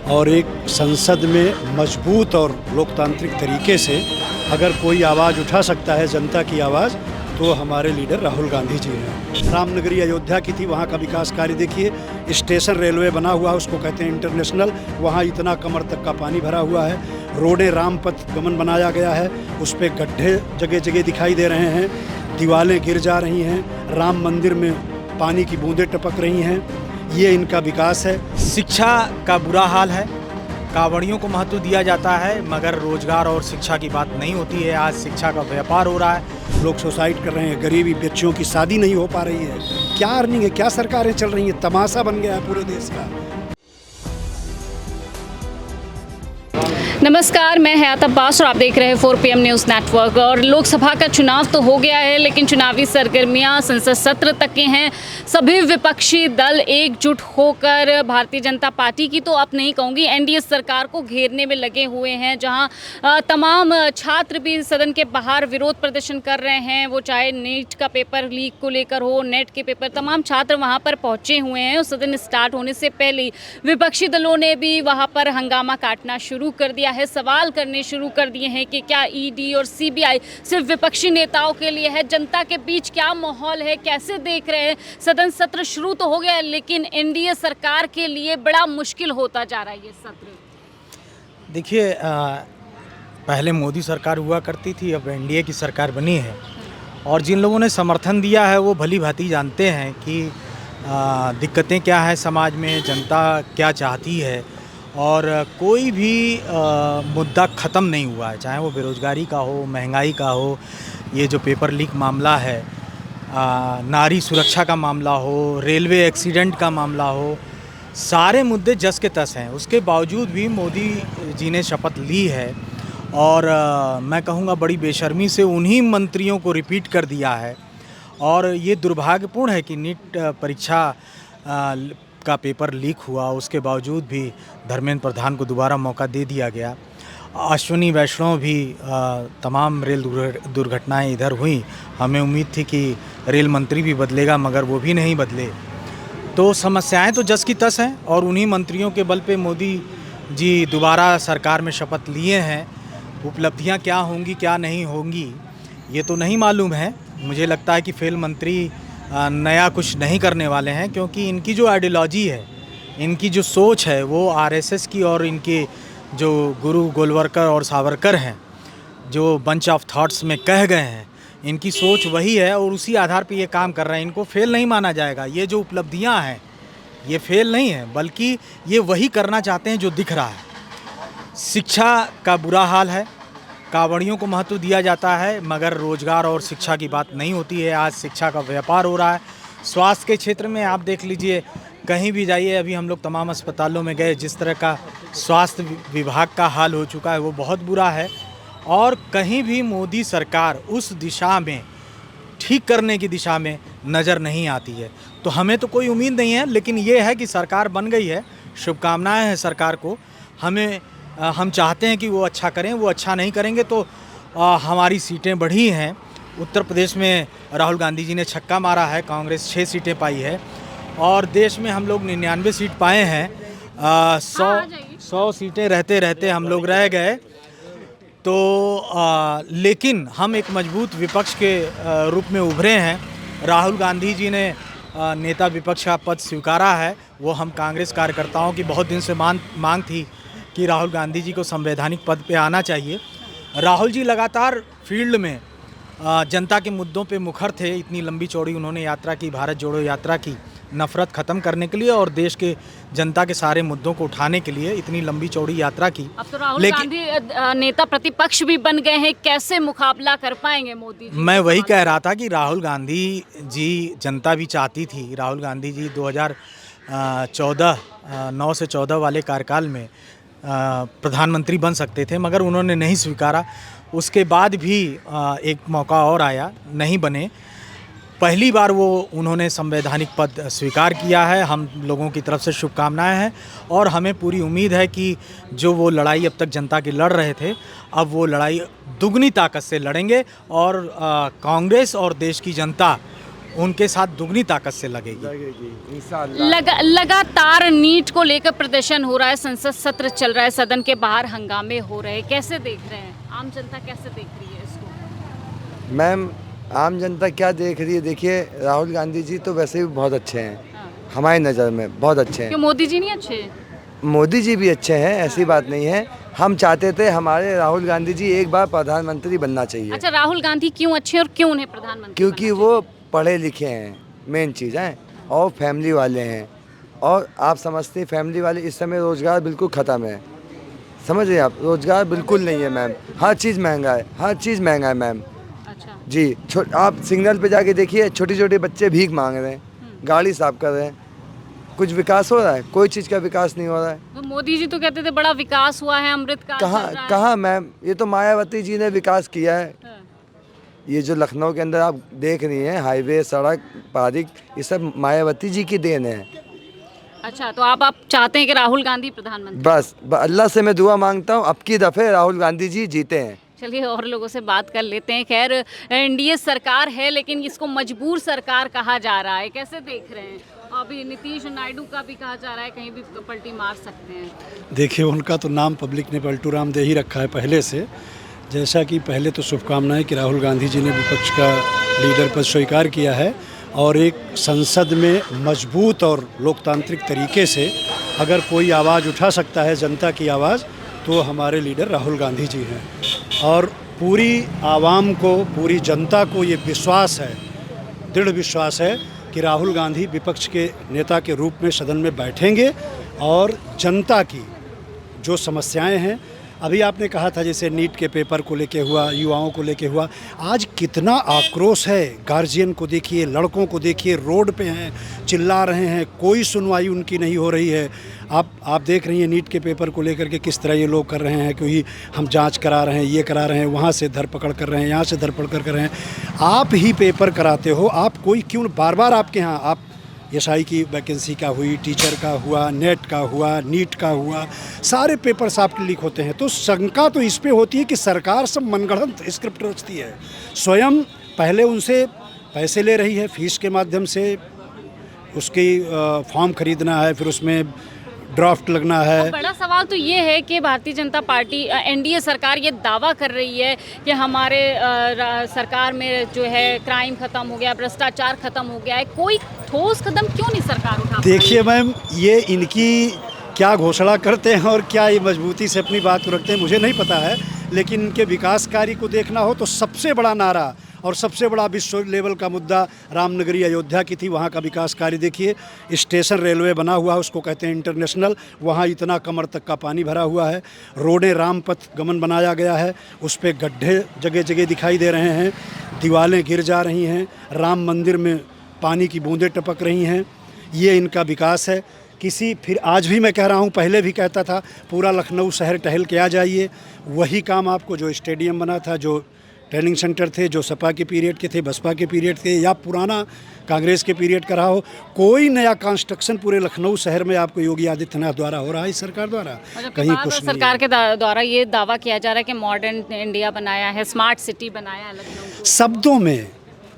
और एक संसद में मजबूत और लोकतांत्रिक तरीके से अगर कोई आवाज़ उठा सकता है जनता की आवाज़, तो हमारे लीडर राहुल गांधी जी हैं। रामनगरी अयोध्या की थी, वहाँ का विकास कार्य देखिए। स्टेशन रेलवे बना हुआ है, उसको कहते हैं इंटरनेशनल, वहाँ इतना कमर तक का पानी भरा हुआ है। रोडें रामपथ गमन बनाया गया है, उस पर गड्ढे जगह जगह दिखाई दे रहे हैं, दीवारें गिर जा रही हैं, राम मंदिर में पानी की बूंदें टपक रही हैं। ये इनका विकास है। शिक्षा का बुरा हाल है, कावड़ियों को महत्व दिया जाता है मगर रोजगार और शिक्षा की बात नहीं होती है। आज शिक्षा का व्यापार हो रहा है, लोग सुसाइड कर रहे हैं, गरीबी, बच्चों की शादी नहीं हो पा रही है। क्या अर्निंग है, क्या सरकारें चल रही हैं, तमाशा बन गया है पूरे देश का। नमस्कार, मैं हयात अब्बास और आप देख रहे हैं 4 PM न्यूज़ नेटवर्क। और लोकसभा का चुनाव तो हो गया है, लेकिन चुनावी सरगर्मियां संसद सत्र तक के हैं। सभी विपक्षी दल एकजुट होकर भारतीय जनता पार्टी की, तो अब नहीं कहूँगी, एनडीए सरकार को घेरने में लगे हुए हैं। जहां तमाम छात्र भी सदन के बाहर विरोध प्रदर्शन कर रहे हैं, वो चाहे नीट का पेपर लीक को लेकर हो, नेट के पेपर, तमाम छात्र वहाँ पर पहुँचे हुए हैं। और सदन स्टार्ट होने से पहले विपक्षी दलों ने भी वहाँ पर हंगामा काटना शुरू कर दिया है, सवाल करने शुरू कर दिए हैं कि क्या ईडी और सीबीआई सिर्फ विपक्षी नेताओं के लिए है। जनता के बीच क्या माहौल है, कैसे देख रहे हैं? सदन सत्र शुरू तो हो गया है, लेकिन एनडीए सरकार के लिए बड़ा मुश्किल होता जा रहा है ये सत्र। देखिए, पहले मोदी सरकार हुआ करती थी, अब एनडीए की सरकार बनी है और जिन लोगों ने समर्थन दिया है वो भली भांति जानते हैं कि दिक्कतें क्या है समाज में, जनता क्या चाहती है। और कोई भी मुद्दा ख़त्म नहीं हुआ है, चाहे वो बेरोज़गारी का हो, महंगाई का हो, ये जो पेपर लीक मामला है, नारी सुरक्षा का मामला हो, रेलवे एक्सीडेंट का मामला हो, सारे मुद्दे जस के तस हैं। उसके बावजूद भी मोदी जी ने शपथ ली है और मैं कहूँगा बड़ी बेशर्मी से उन्हीं मंत्रियों को रिपीट कर दिया है। और ये दुर्भाग्यपूर्ण है कि नीट परीक्षा का पेपर लीक हुआ, उसके बावजूद भी धर्मेंद्र प्रधान को दोबारा मौका दे दिया गया। अश्विनी वैष्णव भी तमाम रेल दुर्घटनाएं इधर हुई, हमें उम्मीद थी कि रेल मंत्री भी बदलेगा मगर वो भी नहीं बदले। तो समस्याएं तो जस की तस हैं और उन्हीं मंत्रियों के बल पे मोदी जी दोबारा सरकार में शपथ लिए हैं। उपलब्धियां क्या होंगी क्या नहीं होंगी ये तो नहीं मालूम है। मुझे लगता है कि फेल मंत्री नया कुछ नहीं करने वाले हैं, क्योंकि इनकी जो आइडियोलॉजी है, इनकी जो सोच है वो आरएसएस की, और इनके जो गुरु गोलवलकर और सावरकर हैं, जो बंच ऑफ थॉट्स में कह गए हैं, इनकी सोच वही है और उसी आधार पे ये काम कर रहे हैं। इनको फेल नहीं माना जाएगा। ये जो उपलब्धियां हैं ये फेल नहीं है, बल्कि ये वही करना चाहते हैं जो दिख रहा है। शिक्षा का बुरा हाल है, कावड़ियों को महत्व दिया जाता है मगर रोजगार और शिक्षा की बात नहीं होती है। आज शिक्षा का व्यापार हो रहा है। स्वास्थ्य के क्षेत्र में आप देख लीजिए, कहीं भी जाइए, अभी हम लोग तमाम अस्पतालों में गए, जिस तरह का स्वास्थ्य विभाग का हाल हो चुका है वो बहुत बुरा है। और कहीं भी मोदी सरकार उस दिशा में, ठीक करने की दिशा में नज़र नहीं आती है। तो हमें तो कोई उम्मीद नहीं है, लेकिन ये है कि सरकार बन गई है, शुभकामनाएं हैं सरकार को। हम चाहते हैं कि वो अच्छा करें। वो अच्छा नहीं करेंगे तो हमारी सीटें बढ़ी हैं। उत्तर प्रदेश में राहुल गांधी जी ने छक्का मारा है, कांग्रेस 6 सीटें पाई है और देश में हम लोग 99 सीट पाए हैं। 100 सीटें रहते रहते हम लोग रह गए। तो लेकिन हम एक मजबूत विपक्ष के रूप में उभरे हैं। राहुल गांधी जी ने नेता विपक्ष का पद स्वीकारा है। वो हम कांग्रेस कार्यकर्ताओं की बहुत दिन से मांग थी कि राहुल गांधी जी को संवैधानिक पद पे आना चाहिए। राहुल जी लगातार फील्ड में जनता के मुद्दों पे मुखर थे। इतनी लंबी चौड़ी उन्होंने यात्रा की, भारत जोड़ो यात्रा की, नफ़रत ख़त्म करने के लिए और देश के जनता के सारे मुद्दों को उठाने के लिए इतनी लंबी चौड़ी यात्रा की। अब तो राहुल गांधी नेता प्रतिपक्ष भी बन गए हैं, कैसे मुकाबला कर पाएंगे मोदी जी? मैं वही कह रहा था कि राहुल गांधी जी, जनता भी चाहती थी, राहुल गांधी जी 9 से 14 वाले कार्यकाल में प्रधानमंत्री बन सकते थे मगर उन्होंने नहीं स्वीकारा। उसके बाद भी एक मौका और आया, नहीं बने। पहली बार वो उन्होंने संवैधानिक पद स्वीकार किया है। हम लोगों की तरफ से शुभकामनाएं हैं और हमें पूरी उम्मीद है कि जो वो लड़ाई अब तक जनता की लड़ रहे थे, अब वो लड़ाई दुगनी ताकत से लड़ेंगे और कांग्रेस और देश की जनता उनके साथ दुगनी ताकत से लगेगी। लगातार नीट को लेकर प्रदर्शन हो रहा है, संसद सत्र चल रहा है, सदन के बाहर हंगामे हो रहे हैं, कैसे देख रहे हैं? आम जनता कैसे देख रही है इसको? मैम, आम जनता क्या देख रही है? देखिए, राहुल गांधी जी तो वैसे भी बहुत अच्छे हैं, हमारी नज़र में बहुत अच्छे हैं। क्यों मोदी जी नहीं अच्छे? मोदी जी भी अच्छे हैं, ऐसी बात नहीं है। हम चाहते थे हमारे राहुल गांधी जी एक बार प्रधानमंत्री बनना चाहिए। अच्छा, राहुल गांधी क्यों अच्छे और क्यों उन्हें प्रधानमंत्री? क्योंकि वो पढ़े लिखे हैं, मेन चीज़ है, और फैमिली वाले हैं। और आप समझते हैं फैमिली वाले, इस समय रोज़गार बिल्कुल ख़त्म है, समझ रहे हैं आप? रोज़गार बिल्कुल नहीं है मैम, हर चीज़ महंगा है, हर चीज़ महंगा है मैम। अच्छा जी, आप सिग्नल पे जाके देखिए, छोटे छोटे बच्चे भीख मांग रहे हैं, गाड़ी साफ कर रहे हैं। कुछ विकास हो रहा है? कोई चीज़ का विकास नहीं हो रहा है। तो मोदी जी तो कहते थे बड़ा विकास हुआ है, अमृत काल चल रहा है। कहाँ मैम, ये तो मायावती जी ने विकास किया है। हाँ। ये जो लखनऊ के अंदर आप देख रही हैं, हाईवे, सड़क, पार्क, ये सब मायावती जी की देन है। अच्छा, तो आप चाहते हैं कि राहुल गांधी प्रधानमंत्री? बस अल्लाह से मैं दुआ मांगता हूँ अब की दफ़े राहुल गांधी जी जीते हैं। चलिए और लोगों से बात कर लेते हैं। खैर, एनडीए सरकार है लेकिन इसको मजबूर सरकार कहा जा रहा है, कैसे देख रहे हैं? अभी नीतीश नायडू का भी कहा जा रहा है कहीं भी पलटी मार सकते हैं। देखिए, उनका तो नाम पब्लिक ने पलटू राम दे ही रखा है पहले से। जैसा कि पहले तो शुभकामनाएं कि राहुल गांधी जी ने विपक्ष का लीडर पद स्वीकार किया है और एक संसद में मजबूत और लोकतांत्रिक तरीके से अगर कोई आवाज़ उठा सकता है, जनता की आवाज़, तो हमारे लीडर राहुल गांधी जी हैं। और पूरी आवाम को, पूरी जनता को ये विश्वास है, दृढ़ विश्वास है कि राहुल गांधी विपक्ष के नेता के रूप में सदन में बैठेंगे और जनता की जो समस्याएं हैं, अभी आपने कहा था जैसे नीट के पेपर को लेके हुआ, युवाओं को लेके हुआ, आज कितना आक्रोश है। गार्जियन को देखिए, लड़कों को देखिए, रोड पे हैं, चिल्ला रहे हैं, कोई सुनवाई उनकी नहीं हो रही है। आप देख रही हैं नीट के पेपर को लेकर के किस तरह ये लोग कर रहे हैं कि हम जांच करा रहे हैं, ये करा रहे हैं, वहाँ से धरपकड़ कर रहे हैं, यहाँ से धरपकड़ कर रहे हैं। आप ही पेपर कराते हो, आप कोई क्यों बार बार आपके यहाँ आप एसआई की वैकेंसी का हुई, टीचर का हुआ, नेट का हुआ, नीट का हुआ, सारे पेपर्स आपके लीक होते हैं। तो शंका तो इस पे होती है कि सरकार सब मनगढ़ंत स्क्रिप्ट रचती है, स्वयं पहले उनसे पैसे ले रही है, फीस के माध्यम से उसकी फॉर्म खरीदना है, फिर उसमें ड्राफ्ट लगना है। बड़ा सवाल तो ये है कि भारतीय जनता पार्टी, एनडीए सरकार ये दावा कर रही है कि हमारे सरकार में जो है क्राइम खत्म हो गया, भ्रष्टाचार खत्म हो गया है, कोई ठोस कदम क्यों नहीं सरकार उठा? देखिए मैम, ये इनकी क्या घोषणा करते हैं और क्या ये मजबूती से अपनी बात को रखते हैं मुझे नहीं पता है, लेकिन इनके विकास कार्य को देखना हो तो सबसे बड़ा नारा और सबसे बड़ा विश्व लेवल का मुद्दा रामनगरी अयोध्या की थी। वहाँ का विकास कार्य देखिए, स्टेशन रेलवे बना हुआ है, उसको कहते हैं इंटरनेशनल, वहाँ इतना कमर तक का पानी भरा हुआ है। रोडें रामपथ गमन बनाया गया है, उस पर गड्ढे जगह जगह दिखाई दे रहे हैं, दीवारें गिर जा रही हैं, राम मंदिर में पानी की बूंदें टपक रही हैं। ये इनका विकास है। फिर आज भी मैं कह रहा हूँ, पहले भी कहता था, पूरा लखनऊ शहर टहल के आ जाइए, वही काम आपको जो स्टेडियम बना था, जो ट्रेनिंग सेंटर थे, जो सपा के पीरियड के थे, बसपा के पीरियड थे, या पुराना कांग्रेस के पीरियड का रहा हो, कोई नया कंस्ट्रक्शन पूरे लखनऊ शहर में आपको योगी आदित्यनाथ द्वारा हो रहा है, इस सरकार द्वारा कहीं कुछ नहीं। सरकार के द्वारा ये दावा किया जा रहा है कि मॉडर्न इंडिया बनाया है, स्मार्ट सिटी बनाया है लखनऊ को। शब्दों में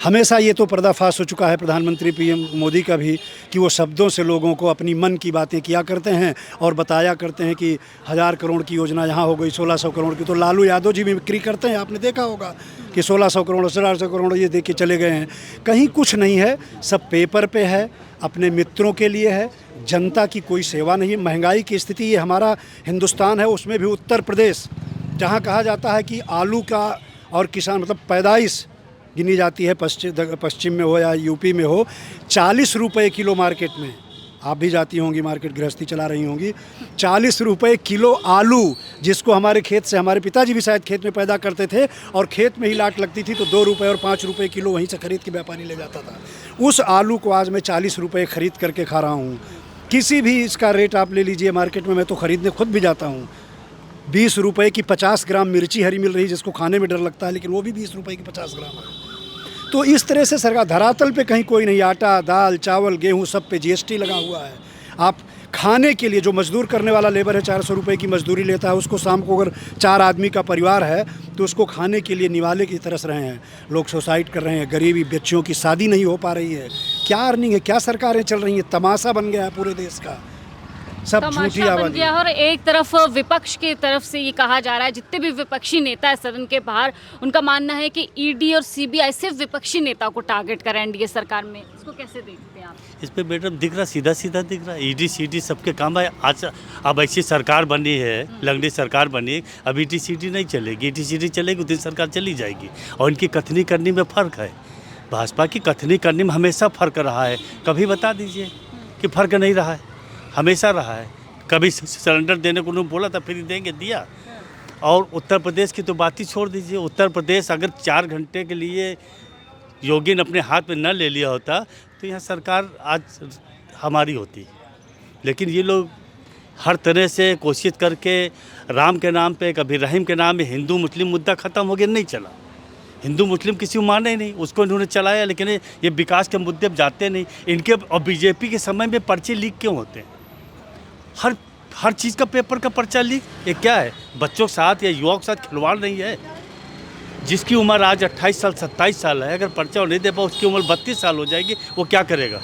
हमेशा ये तो पर्दाफाश हो चुका है प्रधानमंत्री पीएम मोदी का भी, कि वो शब्दों से लोगों को अपनी मन की बातें किया करते हैं और बताया करते हैं कि 1000 करोड़ की योजना यहाँ हो गई, 1600 करोड़ की। तो लालू यादव जी मिमिक्री करते हैं, आपने देखा होगा कि 1600 करोड़ 1800 करोड़ ये दे के चले गए हैं। कहीं कुछ नहीं है, सब पेपर पे है, अपने मित्रों के लिए है, जनता की कोई सेवा नहीं। महंगाई की स्थिति, ये हमारा हिंदुस्तान है, उसमें भी उत्तर प्रदेश, जहाँ कहा जाता है कि आलू का और किसान मतलब पैदाइश गिनी जाती है, पश्चिम में हो या यूपी में हो, 40 रुपये किलो मार्केट में। आप भी जाती होंगी मार्केट, गृहस्थी चला रही होंगी। 40 रुपये किलो आलू, जिसको हमारे खेत से, हमारे पिताजी भी शायद खेत में पैदा करते थे और खेत में ही लाट लगती थी, तो 2 रुपये और 5 रुपये किलो वहीं से खरीद के व्यापारी ले जाता था। उस आलू को आज मैं 40 रुपये खरीद करके खा रहा हूँ। किसी भी इसका रेट आप ले लीजिए मार्केट में, मैं तो ख़रीदने खुद भी जाता हूँ। 20 रुपये की 50 ग्राम मिर्ची हरी मिल रही, जिसको खाने में डर लगता है, लेकिन वो भी 20 रुपये की 50 ग्राम है। तो इस तरह से सरकार, धरातल पे कहीं कोई नहीं, आटा, दाल, चावल, गेहूं सब पे जीएसटी लगा हुआ है। आप खाने के लिए जो मजदूर करने वाला लेबर है 400 रुपये की मजदूरी लेता है, उसको शाम को अगर 4 आदमी का परिवार है तो उसको खाने के लिए निवाले की तरस रहे हैं। लोग सुसाइड कर रहे हैं, गरीबी, बच्चियों की शादी नहीं हो पा रही है। क्या अर्निंग है, क्या सरकारें चल रही हैं, तमाशा बन गया है पूरे देश का, सब झूठी तमाशा बन आवाज़। गया। और एक तरफ विपक्ष की तरफ से ये कहा जा रहा है, जितने भी विपक्षी नेता है सदन के बाहर, उनका मानना है कि ईडी और सीबीआई सिर्फ विपक्षी नेता को टारगेट कर एनडीए सरकार में। इसको कैसे देखते हैं आप? इस पे मैडम दिख रहा, सीधा सीधा दिख रहा, ईडी सीडी सबके काम है। आज अब ऐसी सरकार बनी है, लंगड़ी सरकार बनी, अब ईडी सीडी नहीं चलेगी। ईडी सीडी चलेगी उस दिन सरकार चली जाएगी। और इनकी कथनी करनी में फ़र्क है। भाजपा की कथनी करने में हमेशा फ़र्क रहा है। कभी बता दीजिए कि फ़र्क नहीं रहा है, हमेशा रहा है। कभी सिलेंडर देने को उन्होंने बोला था, फ्री देंगे, दिया। और उत्तर प्रदेश की तो बात ही छोड़ दीजिए। उत्तर प्रदेश अगर 4 घंटे के लिए योगी ने अपने हाथ में न ले लिया होता तो यहाँ सरकार आज हमारी होती। लेकिन ये लोग हर तरह से कोशिश करके राम के नाम पे, कभी रहीम के नाम पे, हिंदू मुस्लिम मुद्दा ख़त्म हो गया, नहीं चला। हिंदू मुस्लिम किसी को माने ही नहीं, उसको इन्होंने चलाया। लेकिन ये विकास के मुद्दे पर जाते नहीं। इनके और बीजेपी के समय में पर्चे लीक क्यों होते हैं? हर चीज़ का पेपर का पर्चा लीक, ये क्या है? बच्चों के साथ या युवाओं के साथ खिलवाड़ नहीं है? जिसकी उम्र आज 28 साल 27 साल है, अगर पर्चा नहीं दे पाए, उसकी उम्र 32 साल हो जाएगी, वो क्या करेगा?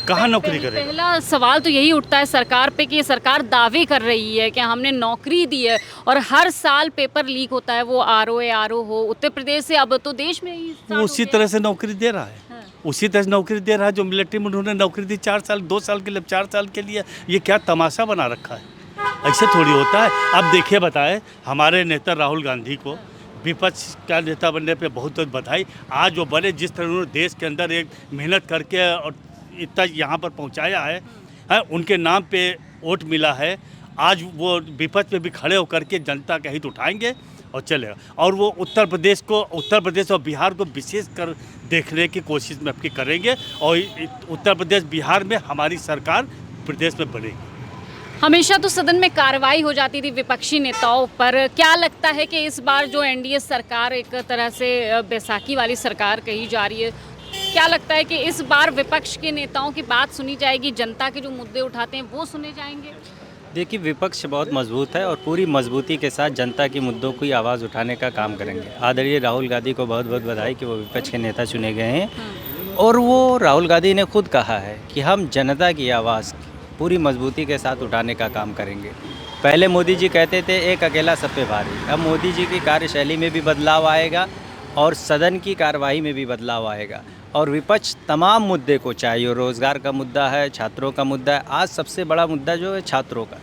कहाँ नौकरी करेगा? पहला सवाल तो यही उठता है सरकार पे कि ये सरकार दावे कर रही है कि हमने नौकरी दी है और हर साल पेपर लीक होता है, वो आरओ हो उत्तर प्रदेश से, अब तो देश में ही वो उसी तरह से नौकरी दे रहा है। उसी तरह से नौकरी दे रहा है जो मिलिट्री में उन्होंने नौकरी दी 4 साल, 2 साल के लिए, 4 साल के लिए। ये क्या तमाशा बना रखा है? ऐसे थोड़ी होता है। अब देखिए, बताए हमारे नेता राहुल गांधी को विपक्ष का नेता बनने पे बहुत बहुत बधाई। आज वो बने, जिस तरह उन्होंने देश के अंदर एक मेहनत करके और इतना यहाँ पर पहुँचाया है, उनके नाम पे वोट मिला है। आज वो विपक्ष पे भी खड़े होकर के जनता का हित उठाएंगे और चलेगा। और वो उत्तर प्रदेश और बिहार को विशेष कर देखने की कोशिश में आपकी करेंगे। और उत्तर प्रदेश बिहार में हमारी सरकार प्रदेश में बनेगी। हमेशा तो सदन में कार्रवाई हो जाती थी विपक्षी नेताओं पर। क्या लगता है कि इस बार जो एनडीए सरकार एक तरह से बैसाखी वाली सरकार कही जा रही है, क्या लगता है कि इस बार विपक्ष के नेताओं की बात सुनी जाएगी, जनता के जो मुद्दे उठाते हैं वो सुने जाएंगे? देखिए, विपक्ष बहुत मजबूत है और पूरी मजबूती के साथ जनता के मुद्दों की आवाज़ उठाने का काम करेंगे। आदरणीय राहुल गांधी को बहुत बहुत बधाई कि वो विपक्ष के नेता चुने गए हैं। और वो राहुल गांधी ने खुद कहा है कि हम जनता की आवाज़ पूरी मजबूती के साथ उठाने का काम करेंगे। पहले मोदी जी कहते थे एक अकेला सब पे भारी। अब मोदी जी की कार्यशैली में भी बदलाव आएगा और सदन की कार्रवाई में भी बदलाव आएगा। और विपक्ष तमाम मुद्दे को, चाहे वो रोज़गार का मुद्दा है, छात्रों का मुद्दा है। आज सबसे बड़ा मुद्दा जो है छात्रों का।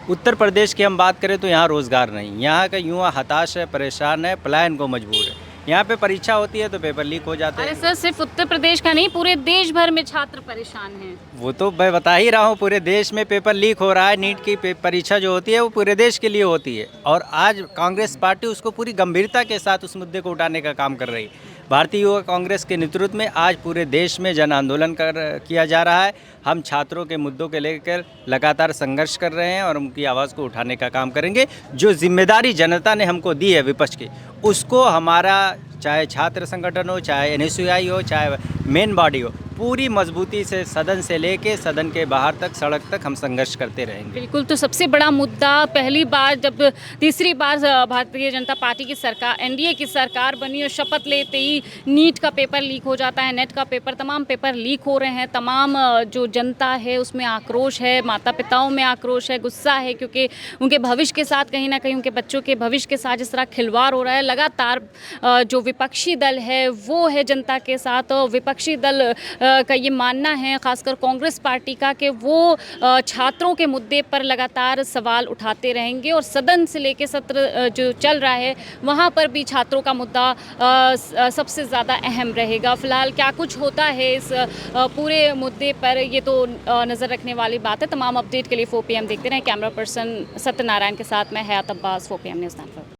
उत्तर प्रदेश की हम बात करें तो यहाँ रोज़गार नहीं, यहाँ का युवा हताश है, परेशान है, पलायन को मजबूर है। यहाँ पे परीक्षा होती है तो पेपर लीक हो जाते हैं। अरे सर, सिर्फ उत्तर प्रदेश का नहीं, पूरे देश भर में छात्र परेशान हैं। वो तो मैं बता ही रहा हूँ, पूरे देश में पेपर लीक हो रहा है। नीट की परीक्षा जो होती है वो पूरे देश के लिए होती है। और आज कांग्रेस पार्टी उसको पूरी गंभीरता के साथ उस मुद्दे को उठाने का काम कर रही है। भारतीय युवा कांग्रेस के नेतृत्व में आज पूरे देश में जन आंदोलन किया जा रहा है। हम छात्रों के मुद्दों के लेकर लगातार संघर्ष कर रहे हैं और उनकी आवाज़ को उठाने का काम करेंगे। जो जिम्मेदारी जनता ने हमको दी है विपक्ष की, उसको हमारा चाहे छात्र संगठन हो, चाहे एनएसयूआई हो, चाहे मेन बॉडी हो, पूरी मजबूती से सदन से लेके सदन के बाहर तक, सड़क तक हम संघर्ष करते रहेंगे। बिल्कुल। तो सबसे बड़ा मुद्दा, पहली बार जब तीसरी बार भारतीय जनता पार्टी की सरकार, एनडीए की सरकार बनी और शपथ लेते ही नीट का पेपर लीक हो जाता है, नेट का पेपर, तमाम पेपर लीक हो रहे हैं। तमाम जो जनता है उसमें आक्रोश है, माता पिताओं में आक्रोश है, गुस्सा है, क्योंकि उनके भविष्य के साथ कहीं ना कहीं, उनके बच्चों के भविष्य के साथ जिस तरह खिलवाड़ हो रहा है। लगातार जो विपक्षी दल है वो है जनता के साथ। विपक्षी दल का ये मानना है, खासकर कांग्रेस पार्टी का, कि वो छात्रों के मुद्दे पर लगातार सवाल उठाते रहेंगे और सदन से लेकर सत्र जो चल रहा है वहाँ पर भी छात्रों का मुद्दा सबसे ज़्यादा अहम रहेगा। फिलहाल क्या कुछ होता है इस पूरे मुद्दे पर, ये तो नज़र रखने वाली बात है। तमाम अपडेट के लिए 4 PM देखते रहें। कैमरा पर्सन सत्यनारायण के साथ मैं हयात अब्बास, 4 PM न्यूज़ नेटवर्क।